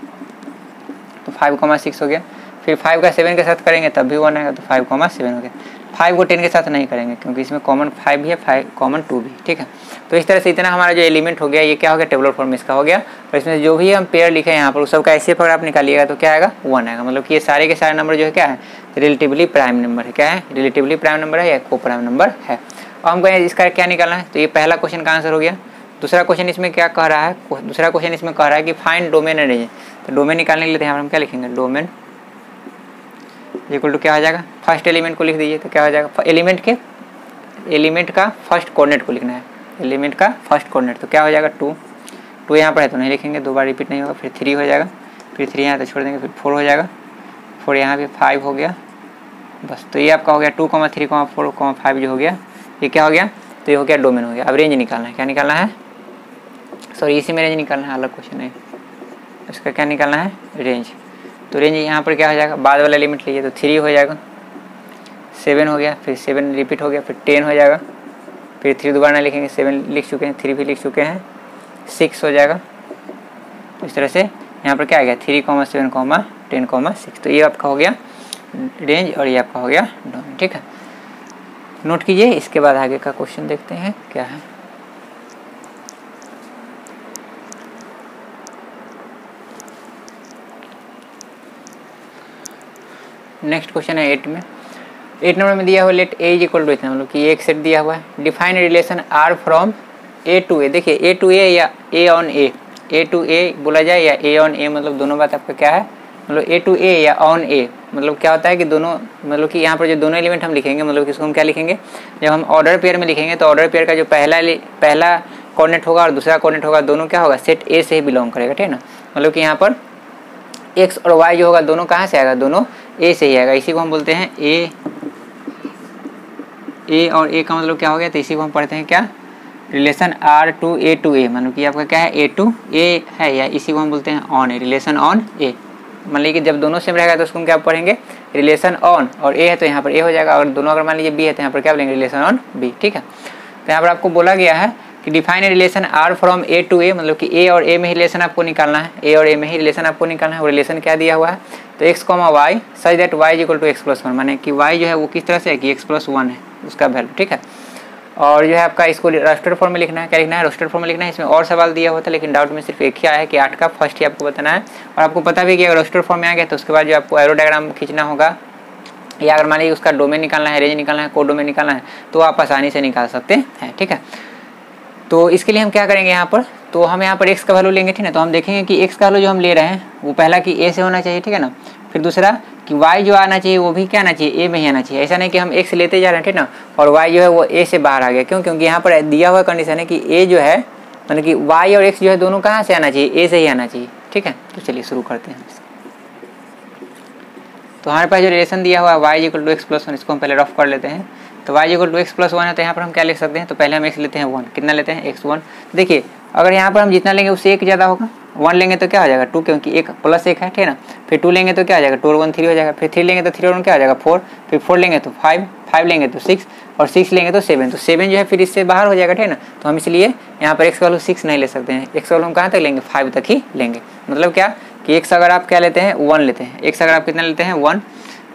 तो 5,6 हो गया। फिर 5 का 7 के साथ करेंगे तब भी 1 आएगा, तो 5,7 हो गया। 5 को 10 के साथ नहीं करेंगे क्योंकि इसमें कॉमन 5 भी है, 5 कॉमन 2 भी, ठीक है। तो इस तरह से इतना हमारा जो एलिमेंट हो गया, ये क्या हो गया? टेबुलर फॉर्म इसका हो गया। और इसमें जो भी हम पेयर लिखे हैं यहाँ पर उस सब का HCF अगर आप निकालिएगा तो क्या आएगा? 1 आएगा, मतलब कि ये सारे के सारे नंबर जो है क्या है? रिलेटिवली प्राइम नंबर है। क्या है? रिलेटिवली प्राइम नंबर है या को प्राइम नंबर है। अब हमको इसका क्या निकालना है, तो ये पहला क्वेश्चन का आंसर हो गया। दूसरा क्वेश्चन इसमें क्या कह रहा है? दूसरा क्वेश्चन इसमें कह रहा है कि फाइंड डोमेन एंड रेंज। तो डोमेन निकालने के लिए यहाँ पर हम क्या लिखेंगे? डोमेन इक्वल टू क्या हो जाएगा? फर्स्ट एलिमेंट को लिख दीजिए, तो क्या हो जाएगा? एलिमेंट का फर्स्ट कोऑर्डिनेट को लिखना है, एलिमेंट का फर्स्ट कोऑर्डिनेट, तो क्या हो जाएगा? 2 यहाँ पर है तो नहीं लिखेंगे, 2 बार रिपीट नहीं होगा। फिर 3 हो जाएगा, फिर 3 यहाँ तो छोड़ देंगे, फिर 4 हो जाएगा, 4 यहाँ पे 5 हो गया, बस। तो ये आपका हो गया 2, 3, 4, 5 जो हो गया, ये क्या हो गया? तो ये हो गया डोमेन हो गया। अब रेंज निकालना है, क्या निकालना है? सॉरी, इसी में रेंज निकालना है, अलग क्वेश्चन है इसका। क्या निकालना है? रेंज। तो रेंज यहाँ पर क्या हो जाएगा? बाद वाला एलिमेंट लीजिए, तो 3 हो जाएगा, 7 हो गया, फिर 7 रिपीट हो गया, फिर 10 हो जाएगा, फिर 3 दोबारा लिखेंगे, 7 लिख चुके हैं, 3 भी लिख चुके हैं, 6 हो जाएगा। तो इस तरह से यहाँ पर क्या आ गया? 3, 7, 10, 6। तो ये आपका हो गया रेंज और ये आपका हो गया डोमेन, ठीक है। नोट कीजिए, इसके बाद आगे का क्वेश्चन देखते हैं क्या है। नेक्स्ट क्वेश्चन है 8 में। 8 नंबर में दिया हुआ let A is equal to इतना, मतलब कि एक सेट दिया हुआ है। Define relation R from A to A. देखिए ए टू ए या ए ऑन ए टू ए बोला जाए या ए ऑन ए, मतलब दोनों बात आपका क्या है? मतलब ए टू ए या ऑन ए, मतलब क्या होता है कि दोनों, मतलब कि यहाँ पर जो दोनों एलिमेंट हम लिखेंगे, मतलब कि इसको हम क्या लिखेंगे? जब हम ऑर्डर पेयर में लिखेंगे तो ऑर्डर पेयर का जो पहला कोऑर्डिनेट होगा और दूसरा कोऑर्डिनेट होगा, दोनों क्या होगा? सेट ए से ही बिलोंग करेगा, ठीक है ना। मतलब कि यहाँ पर एक्स और वाई जो होगा दोनों कहाँ से आएगा? दोनों ए से ही आएगा। इसी को हम बोलते हैं ए और ए का मतलब क्या हो गया? तो इसी को हम पढ़ते हैं क्या? रिलेशन आर टू ए, मतलब कि आपका क्या है? ए टू ए है, या इसी को हम बोलते हैं ऑन ए, रिलेशन ऑन ए। मान लीजिए कि जब दोनों सेम रहेगा तो उसको हम क्या पढ़ेंगे? रिलेशन ऑन, और ए है तो यहाँ पर ए हो जाएगा, और दोनों अगर मान लीजिए बी है तो यहाँ पर क्या बोलेंगे? रिलेशन ऑन बी, ठीक है। तो यहाँ पर आपको बोला गया है कि define relation R from A to A, मतलब कि ए और ए में ही रिलेशन आपको निकालना है, ए और ए में ही रिलेशन आपको निकालना है। वो रिलेशन क्या दिया हुआ है? तो X comma Y such that Y is equal to X plus 1, माने कि वाई जो है वो किस तरह से है कि एक्स प्लस 1 है उसका वैल्यू, ठीक है। और जो है आपका इसको रोस्टेड फॉर्म में लिखना है। क्या लिखना है? रोस्टेड फॉर्म में लिखना है। इसमें और सवाल दिया हुआ था लेकिन डाउट में सिर्फ एक ही आया है कि 8 का फर्स्ट ही आपको बताना है। और आपको पता भी कि अगर रोस्टेड फॉर्म में आ गया तो उसके बाद जो आपको एरो डायग्राम खींचना होगा, या अगर मान लीजिए उसका डोमेन निकालना है, रेंज निकालना है, कोड डोमेन निकालना है, तो आप आसानी से निकाल सकते हैं, ठीक है। तो इसके लिए हम क्या करेंगे यहाँ पर? तो हम यहाँ पर x का वैल्यू लेंगे, ठीक है। तो हम देखेंगे कि x का वैल्यू जो हम ले रहे हैं वो पहला कि a से होना चाहिए, ठीक है ना। फिर दूसरा कि y जो आना चाहिए वो भी क्या आना चाहिए? a में ही आना चाहिए। ऐसा नहीं कि हम x लेते जा रहे हैं, ठीक ना, और y जो है वो a से बाहर आ गया। क्यों? क्योंकि यहाँ पर दिया हुआ कंडीशन है कि a जो है, मतलब कि y और x जो है दोनों कहाँ से आना चाहिए? a से ही आना चाहिए, ठीक है। तो चलिए शुरू करते हैं। तो हमारे पास जो रिलेशन दिया हुआ है y equal to X plus 1, इसको हम पहले रफ कर लेते हैं। तो y equal to X plus 1 है, तो यहाँ पर हम क्या लिख सकते हैं? तो पहले हम x लेते हैं 1, कितना लेते हैं? x1। तो देखिए अगर यहाँ पर हम जितना लेंगे उससे एक ज़्यादा होगा, 1 लेंगे तो क्या हो जाएगा? 2, क्योंकि 1 प्लस 1 है, ठीक है ना। फिर 2 लेंगे तो क्या हो जाएगा? 2 और 1 3 हो जाएगा। फिर 3 लेंगे तो 3 और 1 क्या हो जाएगा? 4। फिर 4 लेंगे तो 5 लेंगे तो 6, और 6 लेंगे तो 7, तो 7 जो है फिर इससे बाहर हो जाएगा, ठीक है ना। तो हम इसलिए यहाँ पर x का वैल्यू 6 नहीं ले सकते हैं, x का वैल्यू हम कहाँ तक लेंगे, 5 तक ही लेंगे। मतलब क्या कि x अगर आप क्या लेते हैं 1 लेते हैं, x अगर आप कितना लेते हैं 1,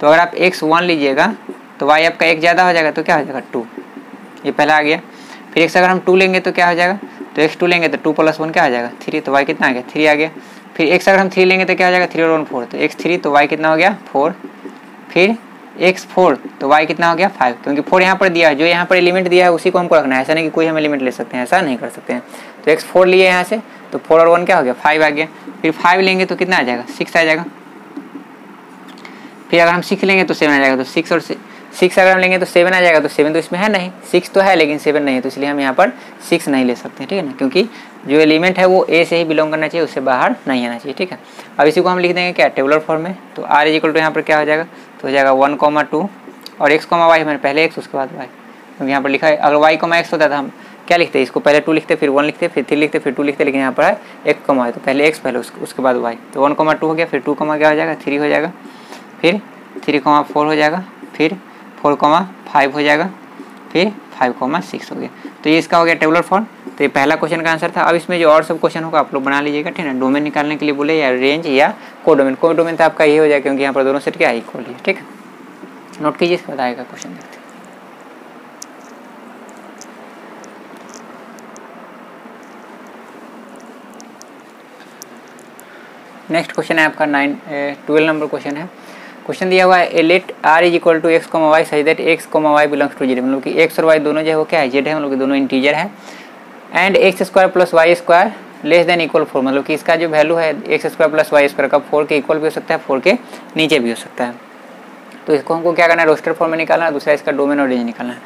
तो अगर आप x 1 लीजिएगा तो y आपका 1 ज़्यादा हो जाएगा तो क्या हो जाएगा 2, ये पहला आ गया। फिर x अगर हम 2 लेंगे तो क्या हो जाएगा, तो x 2 लेंगे तो 2 + 1 क्या आ जाएगा 3, तो y कितना आ गया 3 आ गया। फिर x अगर हम 3 लेंगे तो क्या हो जाएगा 3 और 1 4, तो x 3 तो y कितना हो गया 4। फिर x 4 तो y कितना हो गया 5, क्योंकि 4 यहाँ पर दिया है, जो यहाँ पर एलिमेंट दिया है उसी को हमको रखना है, ऐसा नहीं कि कोई हम एलिमेंट ले सकते हैं, ऐसा नहीं कर सकते हैं। तो x 4 लिए यहाँ से तो 4 और 1 क्या हो गया 5 आ गया। फिर 5 लेंगे तो कितना आ जाएगा 6 आ जाएगा। फिर अगर हम 6 लेंगे तो 7 आ जाएगा, तो 6 और 6 अगर हम लेंगे तो 7 आ जाएगा, तो 7 तो इसमें है नहीं, 6 तो है लेकिन 7 नहीं है, तो इसलिए हम यहाँ पर 6 नहीं ले सकते, ठीक है ना, क्योंकि जो एलिमेंट है वो ए से ही बिलोंग करना चाहिए, उससे बाहर नहीं आना चाहिए, ठीक है। अब इसी को हम लिख देंगे क्या टेबुलर फॉर्म में, तो r = यहाँ पर क्या हो जाएगा, तो हो जाएगा 1, 2 और x, y हमारे पहले x उसके बाद y, क्योंकि यहाँ पर लिखा है अगर y, x होता था हम क्या लिखते, इसको पहले 2 लिखते, फिर 1 लिखते, फिर 3 लिखते, फिर 2 लिखते, लेकिन यहाँ पर है x, y, तो पहले x पहले उसके बाद y, तो 1, 2 हो गया, फिर 2, क्या हो जाएगा 3 हो जाएगा, फिर 3, 4 हो जाएगा, फिर 4, 5 हो जाएगा, फिर 5, 6 हो गया। तो ये इसका हो गया टेबुलर फॉर्म। तो ये पहला क्वेश्चन का आंसर था। अब इसमें जो और सब क्वेश्चन होगा आप लोग बना लीजिएगा, ठीक है। डोमेन निकालने के लिए बोले या रेंज या कोडोमेन, कोडोमेन तो आपका ये हो जाएगा क्योंकि यहाँ पर दोनों सेट क्या इक्वल है, ठीक है। नोट कीजिए, इसका बताएगा क्वेश्चन देखते हैं। नेक्स्ट क्वेश्चन है आपका 12 नंबर क्वेश्चन है। क्वेश्चन दिया हुआ है let r = x, y such that x, y belongs to z, मतलब कि x और y दोनों जो है वो क्या है z है, मतलब कि दोनों इंटीजर है। And x² + y² less than equal 4, मतलब कि इसका जो वैल्यू है x² + y² का 4 के इक्वल भी हो सकता है, 4 के नीचे भी हो सकता है। तो इसको हमको क्या करना है रोस्टर फॉर्म में निकालना है, दूसरा इसका डोमेन और रेंज निकालना है।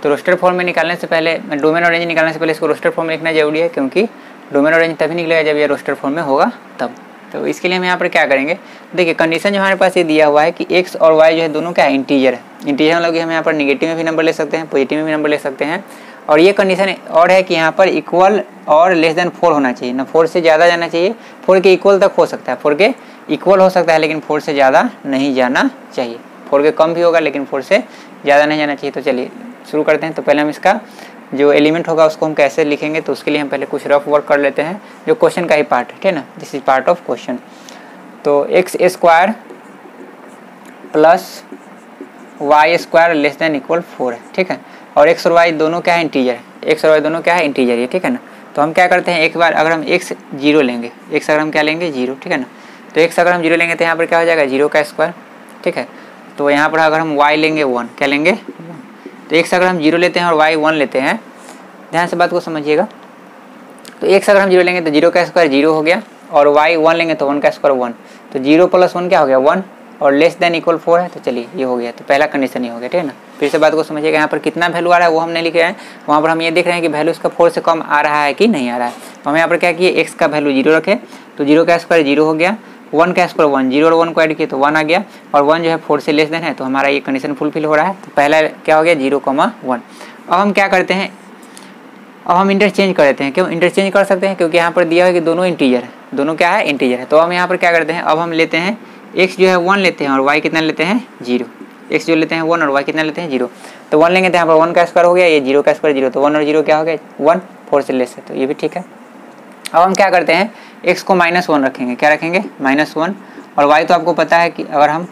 तो रोस्टर फॉर्म में निकालने से पहले, डोमेन और रेंज निकालने से पहले इसको रोस्टर फॉर्म में लिखना जरूरी है, क्योंकि डोमेन और रेंज तभी निकलेगा जब ये रोस्टर फॉर्म में होगा तब। तो इसके लिए हम यहाँ पर क्या करेंगे, देखिए कंडीशन जो हमारे पास ये दिया हुआ है कि x और y जो है दोनों क्या है इंटीजर है। इंटीजर मतलब कि हम यहाँ पर निगेटिव में भी नंबर ले सकते हैं, पॉजिटिव में भी नंबर ले सकते हैं। और ये कंडीशन और है कि यहाँ पर इक्वल और लेस देन 4 होना चाहिए, ना 4 से ज़्यादा जाना चाहिए, 4 के इक्वल तक हो सकता है, 4 के इक्वल हो सकता है लेकिन 4 से ज़्यादा नहीं जाना चाहिए। 4 के कम भी होगा लेकिन 4 से ज़्यादा नहीं जाना चाहिए। तो चलिए शुरू करते हैं। तो पहले हम इसका जो एलिमेंट होगा उसको हम कैसे लिखेंगे, तो उसके लिए हम पहले कुछ रफ वर्क कर लेते हैं जो क्वेश्चन का ही पार्ट है, ठीक है ना, this is part of question. तो x² + y² less than equal 4 है, ठीक है। और x और y दोनों क्या है इंटीजर है, x और y दोनों क्या है इंटीजर है, ठीक है ना। तो हम क्या करते हैं, एक बार अगर हम x 0 लेंगे, x अगर हम क्या लेंगे 0, ठीक है ना। तो x अगर हम 0 लेंगे तो यहाँ पर क्या हो जाएगा 0 का स्क्वायर, ठीक है। तो यहाँ पर अगर हम y लेंगे 1, क्या लेंगे 1, तो x अगर हम 0 लेते हैं और y 1 लेते हैं, ध्यान से बात को समझिएगा। तो x अगर हम 0 लेंगे तो 0 का स्क्वायर 0 हो गया, और y 1 लेंगे तो 1 का स्क्वायर 1, तो 0 + 1 क्या हो गया 1, और लेस देन इक्वल 4 है। तो चलिए ये हो गया, तो पहला कंडीशन ही हो गया, ठीक है ना। फिर से बात को समझिएगा, यहाँ पर कितना वैल्यू आ रहा है वो हम नहीं लिख रहे हैं, वहाँ पर हम ये देख रहे हैं कि वैल्यू इसका 4 से कम आ रहा है कि नहीं आ रहा है। तो हम यहाँ पर क्या किए, x का वैल्यू 0 रखे, तो 0 का स्क्वायर 0 हो गया, 1 का स्क्वायर 1, 0 और 1 को ऐड किए तो 1 आ गया, और 1 जो है 4 से लेस देन है, तो हमारा ये कंडीशन फुलफिल हो रहा है। तो पहला क्या हो गया 0, 1। अब हम क्या करते हैं, अब हम इंटरचेंज कर देते हैं। क्यों इंटरचेंज कर सकते हैं, क्योंकि यहाँ पर दिया है कि दोनों इंटीजर है, दोनों क्या है इंटीजर है। तो हम यहाँ पर क्या करते हैं, अब हम लेते हैं x जो है 1 लेते हैं और y कितना लेते हैं 0, x जो लेते हैं 1 और y कितना लेते हैं 0। तो 1 लेंगे तो यहाँ पर 1 का स्क्वायर हो गया, ये 0 का स्क्वायर 0, तो 1 और 0 क्या हो गया 1, 4 से लेस है, तो ये भी ठीक है। अब हम क्या करते हैं, x को -1 रखेंगे, क्या रखेंगे -1, और y तो आपको पता है कि अगर हम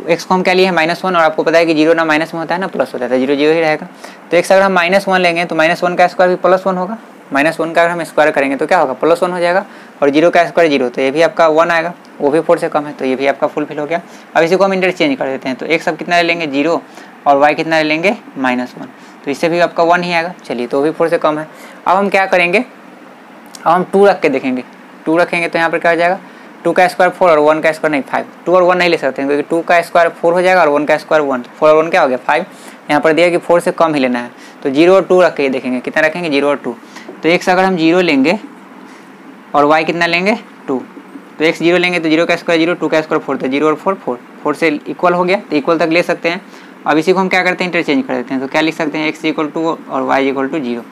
x को हम क्या लिए हैं -1, और आपको पता है कि 0 ना माइनस में होता है ना प्लस होता है, तो 0 0 ही रहेगा। तो x अगर हम -1 लेंगे तो -1 का स्क्वायर भी +1 होगा, -1 का अगर हम स्क्वायर करेंगे तो क्या होगा +1 हो जाएगा, और 0 का स्क्वायर 0, तो ये भी आपका 1 आएगा, वो भी 4 से कम है, तो ये भी आपका फुलफिल हो गया। अब इसी को हम इंटरचेंज कर देते हैं, तो x अब कितना ले लेंगे 0, और y कितना ले लेंगे -1, तो इससे भी आपका 1 ही आएगा। चलिए, तो भी 4 से कम है। अब हम क्या करेंगे, अब हम 2 रख के देखेंगे, 2 रखेंगे तो यहाँ पर क्या हो जाएगा 2 का स्क्वायर 4 और 1 का स्क्वायर नहीं 5, 2 और 1 नहीं ले सकते हैं क्योंकि 2 का स्क्वायर 4 हो जाएगा और 1 का स्क्वायर 1, 4 और 1 क्या हो गया 5। यहाँ पर दिया कि 4 से कम ही लेना है, तो 0 और 2 रख के देखेंगे कितना रखेंगे 0 और 2। तो x अगर हम 0 लेंगे और y कितना लेंगे 2, तो x 0 लेंगे तो 0 का स्क्वायर 0, 2 का स्क्वायर 4, तो 0 और 4 4, 4 से इक्वल हो गया, तो इक्वल तक ले सकते हैं। अब इसी को हम क्या करते हैं इंटरचेंज कर देते हैं, तो क्या लिख सकते हैं x = 2 और y = 0।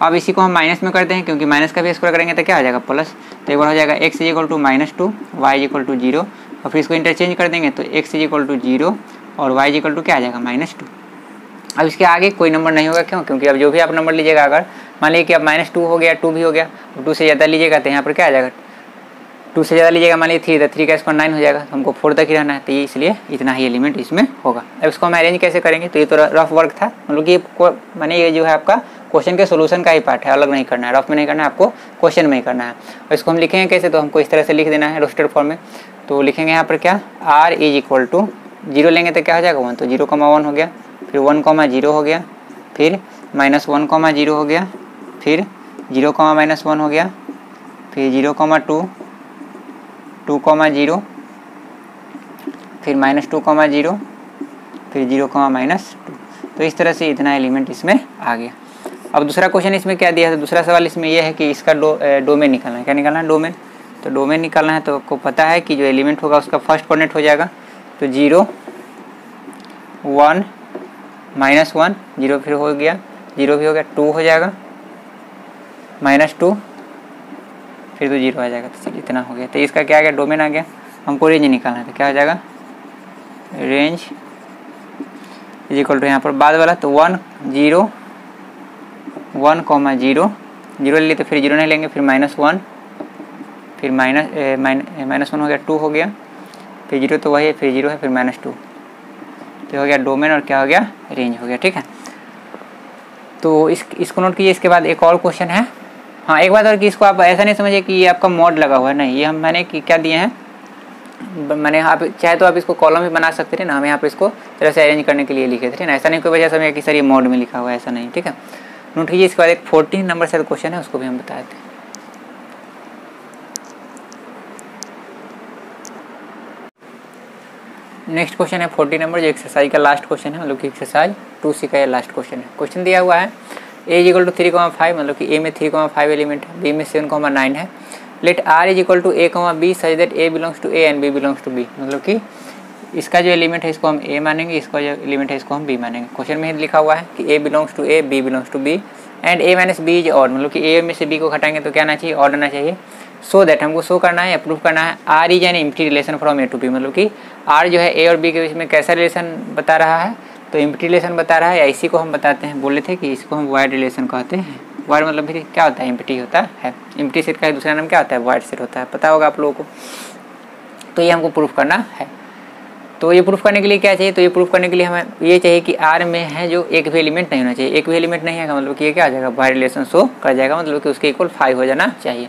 अब इसी को हम माइनस में करते हैं, क्योंकि माइनस का भी स्क्वायर करेंगे तो क्या हो जाएगा प्लस, तो एक बार हो जाएगा x = -2 y = 0, और फिर इसको इंटरचेंज कर देंगे तो x = 0 और y = क्या आ जाएगा -2। अब इसके आगे कोई नंबर नहीं होगा, क्यों? क्योंकि अब जो भी आप नंबर लीजिएगा, अगर मान लीजिए कि अब -2 हो गया, 2 भी हो गया, 2 से ज़्यादा लीजिएगा तो यहाँ पर क्या आ जाएगा, 2 से ज़्यादा लीजिएगा मान लीजिए 3, तो 3 का स्क्वायर 9 हो जाएगा, तो हमको 4 तक ही रहना है, तो इसलिए इतना ही एलिमेंट इसमें होगा। अब इसको हम अरेंज कैसे करेंगे, तो ये तो रफ वर्क था, मतलब कि माने ये जो है आपका क्वेश्चन के सोल्यूशन का ही पार्ट है, अलग नहीं करना है, रफ में नहीं करना है, आपको क्वेश्चन में ही करना है। और इसको हम लिखेंगे कैसे, तो हमको इस तरह से लिख देना है रोस्टेड फॉर्म में। तो लिखेंगे यहाँ पर क्या, r = 0 लेंगे तो क्या हो जाएगा 1, तो 0,1 हो गया, फिर 1,0 हो गया, फिर -1,0 हो गया, फिर 0,-1 हो गया, फिर 0,2, 2,0, फिर -2,0, फिर 0,-2। तो इस तरह से इतना एलिमेंट इसमें आ गया। अब दूसरा क्वेश्चन इसमें क्या दिया है, तो दूसरा सवाल इसमें यह है कि इसका डोमेन निकालना है। क्या निकालना है, डोमेन। तो डोमेन निकालना है तो आपको पता है कि जो एलिमेंट होगा उसका फर्स्ट कोऑर्डिनेट हो जाएगा, तो 0, 1, -1, 0 फिर हो गया, 0 भी हो गया, 2 हो जाएगा, -2, फिर तो 0 आ जाएगा, तो चलिए इतना हो गया। तो इसका क्या आ गया, डोमेन आ गया। हमको रेंज निकालना है, तो क्या हो जाएगा, रेंज = यहाँ पर बाद वाला, तो 1, 0, 1,0, 0 ले ली तो फिर 0 नहीं लेंगे, फिर -1, फिर -1 हो गया, 2 हो गया, फिर 0 तो वही है, फिर 0 है, फिर -2, तो हो गया डोमेन और क्या हो गया, रेंज हो गया। ठीक है, तो इसको नोट कीजिए। इसके बाद एक और क्वेश्चन है। हाँ, एक बात और कि इसको आप ऐसा नहीं समझिए कि ये आपका मॉड लगा हुआ है, नहीं, ये हम मैंने क्या दिए हैं, मैंने आप चाहे तो आप इसको कॉलम भी बना सकते थे ना, हम यहाँ पे इसको तरह से अरेंज करने के लिए लिखे थे ना, ऐसा नहीं कोई वजह समझिए कि सर ये मॉड में लिखा हुआ है, ऐसा नहीं। ठीक है, नोट कीजिए। इसके बाद एक 14 नंबर से क्वेश्चन है, उसको भी हम बताए थे। नेक्स्ट क्वेश्चन है 40 नंबर, जो एक्सरसाइज का लास्ट क्वेश्चन है, मतलब कि एक्सरसाइज 2C का ये लास्ट क्वेश्चन है। क्वेश्चन दिया हुआ है a = 3,5, मतलब कि a में 3,5 एलिमेंट है, b में 7,9 है। Let r = a, b such that a belongs to a and b belongs to b, मतलब कि इसका जो एलिमेंट है इसको हम a मानेंगे, इसका जो एलिमेंट है इसको हम b मानेंगे। क्वेश्चन में लिखा हुआ है कि a belongs to a, b belongs to b and a - b is odd, मतलब कि a में से b को घटाएंगे तो क्या आना चाहिए, ऑड आना चाहिए। सो दैट हमको शो करना है या प्रूफ करना है r is an empty relation from a to b, मतलब कि r जो है a और b के बीच में कैसा रिलेशन बता रहा है, तो एम्प्टी रिलेशन बता रहा है, या इसी को हम बताते हैं, बोले थे कि इसको हम वाइड रिलेशन कहते हैं। वाइड मतलब फिर क्या होता है, एम्प्टी होता है। एम्प्टी सेट का दूसरा नाम क्या होता है, वाइड सेट होता है, पता होगा आप लोगों को। तो ये हमको प्रूफ करना है। तो ये प्रूफ करने के लिए क्या चाहिए, तो ये प्रूफ करने के लिए हमें ये चाहिए कि R में है जो एक भी एलिमेंट नहीं होना चाहिए। एक भी एलिमेंट नहीं है मतलब कि ये क्या आ जाएगा, वाइड रिलेशन शो कर जाएगा, मतलब कि उसके इक्वल 5 हो जाना चाहिए।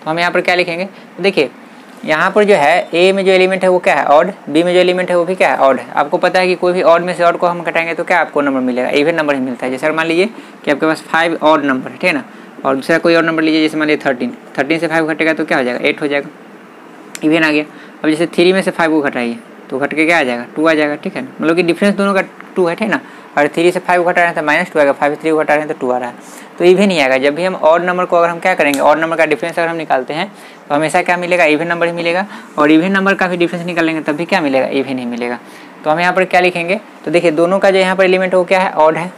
तो हम यहाँ पर क्या लिखेंगे, तो देखिए यहाँ पर जो है A में जो एलिमेंट है वो क्या है, ऑड, B में जो एलिमेंट है वो भी क्या है, ऑड है। आपको पता है कि कोई भी ऑड में से ऑड को हम घटाएंगे तो क्या आपको नंबर मिलेगा, इवन नंबर ही मिलता है। जैसे मान लीजिए कि आपके पास 5 ऑड नंबर है, ठीक है ना, और दूसरा कोई और नंबर लीजिए, जैसे मान लीजिए 13 से 5 घटेगा तो क्या हो जाएगा, 8 हो जाएगा, इवन आ गया। अब जैसे 3 में से 5 को घटाइए तो घट के क्या आ जाएगा, 2 आ जाएगा, ठीक है ना, मतलब कि डिफरेंस दोनों का 2 है, ठीक है ना। और 3 से 5 घटा रहे हैं तो -2 आएगा, 5 से 3 घटा रहे हैं तो 2 आ रहा है, तो इवन ही आएगा। जब भी हम ऑड नंबर को अगर हम क्या करेंगे, ऑड नंबर का डिफरेंस अगर हम निकालते हैं तो हमेशा क्या मिलेगा, इवन नंबर ही मिलेगा। और इवन नंबर का भी डिफरेंस निकालेंगे तब भी क्या मिलेगा, इवन ही मिलेगा। तो हम यहाँ पर क्या लिखेंगे, तो देखिए दोनों का जो यहाँ पर एलिमेंट है वो क्या है, ऑड है,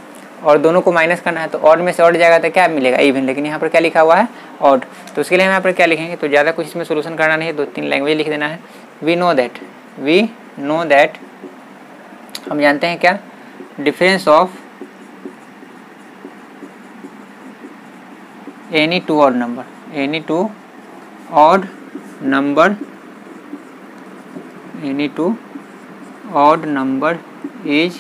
और दोनों को माइनस करना है, तो ऑड में से ऑड जाएगा तो क्या मिलेगा, इवन। लेकिन यहाँ पर क्या लिखा हुआ है, ऑड, तो उसके लिए हम यहाँ पर क्या लिखेंगे, तो ज़्यादा कुछ इसमें सोल्यूशन करना नहीं है, 2-3 लैंग्वेज लिख देना है। वी नो दैट हम जानते हैं क्या, difference of any two odd number is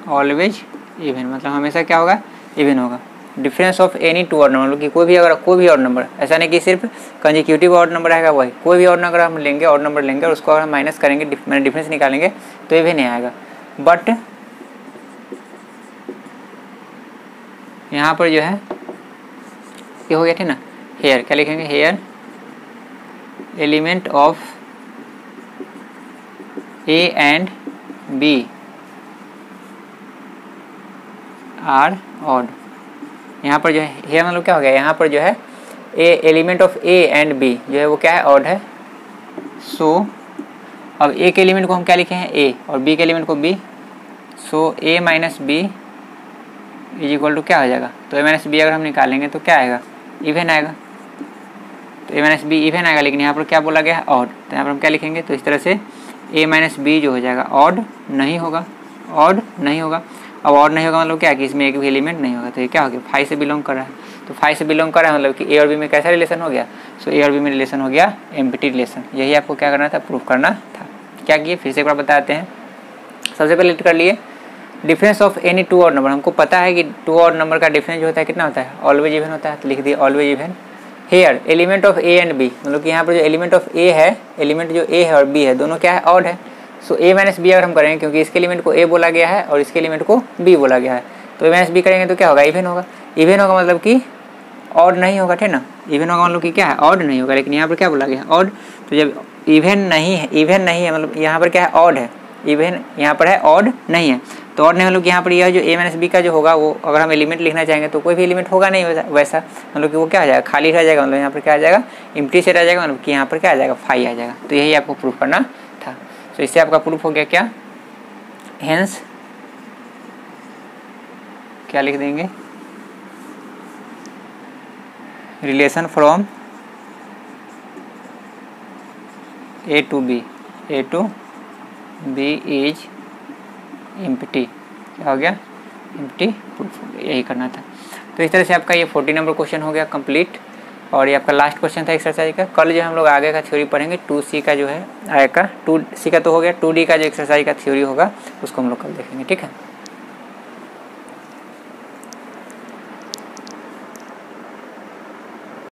always even, मतलब हमेशा क्या होगा, इवन होगा। Difference of any two odd number, कि कोई भी अगर कोई भी ऑड नंबर, ऐसा नहीं कि सिर्फ कंजिक्यूटिव ऑड नंबर आएगा, वही कोई भी ऑड नंबर हम लेंगे, ऑड नंबर लेंगे और उसको अगर हम माइनस करेंगे, डिफरेंस निकालेंगे तो इवन नहीं आएगा। बट यहाँ पर जो है ये हो गया, ठीक ना, हेयर क्या लिखेंगे, here element of A and B are odd. यहाँ पर जो है हेयर मतलब क्या हो गया, यहाँ पर जो है A element of A and B जो है वो क्या है, ऑड है। सो अब ए के एलिमेंट को हम क्या लिखे हैं, ए, और बी के एलिमेंट को B. So A minus B is equal to क्या हो जाएगा, तो ए माइनस बी अगर हम निकालेंगे तो क्या आएगा, इवन आएगा। तो ए माइनस बी इवन आएगा, लेकिन यहाँ पर क्या बोला गया है, ऑड, तो यहाँ पर हम क्या लिखेंगे, तो इस तरह से ए माइनस बी जो हो जाएगा ऑड नहीं होगा, ऑड नहीं होगा। अब ऑड नहीं होगा मतलब क्या कि इसमें एक भी एलिमेंट नहीं होगा, तो ये क्या हो गया 5 से बिलोंग कर रहा है। तो 5 से बिलोंग कर रहा है मतलब कि ए और बी में कैसा रिलेशन हो गया, सो ए और बी में रिलेशन हो गया एम्प्टी रिलेशन। यही आपको क्या करना था, प्रूफ करना था। क्या किए फिर से एक बार बताते हैं। सबसे पहले कर लिए difference of any two odd number. हमको पता है कि टू ऑड नंबर का डिफरेंस जो होता है कितना होता है, ऑलवेज इवन होता है, तो लिख दिए always even. Here element of A and B, मतलब कि यहाँ पर जो एलिमेंट ऑफ ए है, एलिमेंट जो ए है और बी है दोनों क्या है, ऑड है। सो ए माइनस बी अगर हम करेंगे, क्योंकि इसके एलिमेंट को ए बोला गया है और इसके एलिमेंट को बी बोला गया है, तो ए माइनस बी करेंगे तो क्या होगा, इवन होगा। इवन होगा मतलब कि ऑड नहीं होगा, ठीक ना। इवन होगा मतलब कि क्या है, ऑड नहीं होगा। लेकिन यहाँ पर क्या बोला गया है, ऑड। तो जब इवन नहीं है मतलब यहाँ पर क्या है, ऑड है। इवन यहाँ पर है, ऑड नहीं है। तो ऑड नहीं मतलब कि यहाँ पर यह जो ए माइनस बी का जो होगा वो अगर हम एलिमेंट लिखना चाहेंगे तो कोई भी एलिमेंट होगा नहीं वैसा, मतलब कि वो क्या आ जाएगा, खाली रह जाएगा। मतलब यहाँ पर क्या आ जाएगा, एम्प्टी से रह जाएगा, मतलब कि यहाँ पर क्या आ जाएगा, 5 आ जाएगा। तो यही आपको प्रूफ करना था। तो इससे आपका प्रूफ हो गया क्या, हेंस क्या लिख देंगे, relation from A to B is empty. क्या हो गया, एम्प्टी प्रूफ हो गया। यही करना था। तो इस तरह से आपका ये 40 नंबर क्वेश्चन हो गया कंप्लीट। और ये आपका लास्ट क्वेश्चन था एक्सरसाइज का। कल जो हम लोग आगे का थ्योरी पढ़ेंगे 2C का जो है आएगा, 2C का तो हो गया, 2D का जो एक्सरसाइज का थ्योरी होगा उसको हम लोग कल देखेंगे, ठीक है।